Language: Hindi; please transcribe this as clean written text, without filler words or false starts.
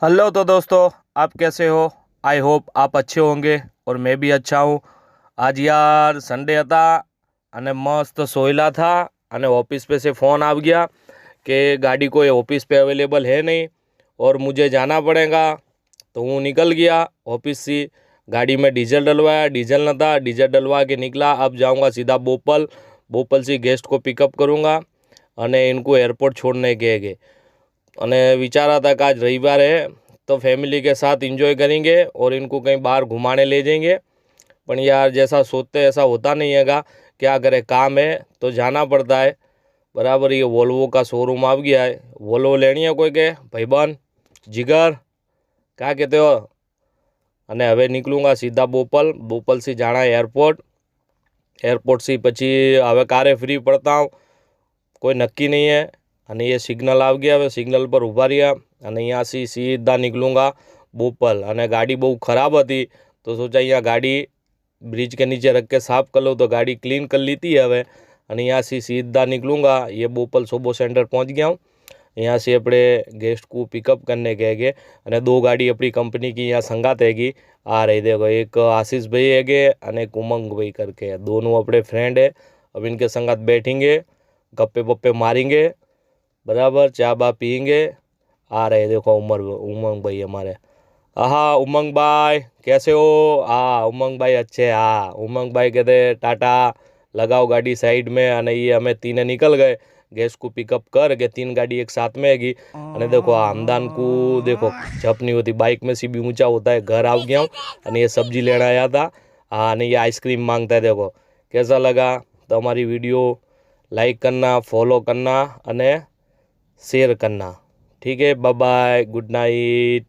हेलो तो दोस्तों, आप कैसे हो। आई होप आप अच्छे होंगे और मैं भी अच्छा हूँ। आज यार संडे था અને મસ્ત સોયલા था અને ऑफिस पे से फ़ोन आ गया कि गाड़ी कोई ऑफिस पे अवेलेबल है नहीं और मुझे जाना पड़ेगा। तो हूँ निकल गया ऑफिस से। गाड़ी में डीजल डलवाया, डीजल न था, डीजल डलवा के निकला। अब जाऊँगा सीधा बोपल। बोपल से गेस्ट को पिकअप करूँगा અને इनको एयरपोर्ट छोड़ने गए અને विचारा था कि आज रविवार है तो फैमिली के साथ एंजॉय करेंगे और इनको कहीं बाहर घुमाने ले जाएंगे। पर यार जैसा सोचते ऐसा होता नहीं हैगा। क्या करे, काम है तो जाना पड़ता है। बराबर ये वोल्वो का शोरूम आ गया है। वोल्वो लेनी है कोई के भाईबंद जिगर, क्या कहते हो। અને હવે નીકળુંગા સીધા બોપલ। બોપલ से जाना है एयरपोर्ट। एयरपोर्ट से पची હવે કારે फ्री પડતા હું કોઈ નક્કી નહીં है। અને ये सिग्नल आ गया, હવે सिग्नल पर ઊભા રહ્યા અને અહીંયાથી સીધા નીકળूंगा बोपल। અને गाड़ी બહુ ખરાબ હતી तो सोचा यहाँ गाड़ी ब्रिज के नीचे रख के साफ कर लो। तो गाड़ी क्लीन कर ली थी હવે। અને यहाँ से सीधा निकलूंगा। ये बोपल सोबो सेंटर पहुँच गया हूँ। यहाँ से अपने गेस्ट को पिकअप करने गए અને दो गाड़ी अपनी कंपनी की यहाँ संगात हैगी। आ रही देखो, एक आशीष भाई हैगे અને एक उमंग भाई करके है। दोनों अपने फ्रेंड है। अब इनके संगात बैठेंगे, गप्पे वप्पे मारेंगे, बराबर चाय बा पियेंगे। आ रहे देखो उमंग भाई हमारे। हाँ उमंग भाई कैसे हो। हाँ उमंग भाई अच्छे। हाँ उमंग भाई कहते टाटा, लगाओ गाड़ी साइड में। અને ये हमें तीन निकल गए गैस को पिकअप कर के। तीन गाड़ी एक साथ में हैगी। અને देखो हमदान को देखो झप नहीं होती, बाइक में से भी ऊंचा होता है। घर आ गया हूँ અને ये सब्जी लेना आया था। हाँ અને ये आइसक्रीम मांगता है। देखो कैसा लगा तो हमारी वीडियो लाइक करना, फॉलो करना અને शेयर करना। ठीक है, बाय बाय, गुड नाइट।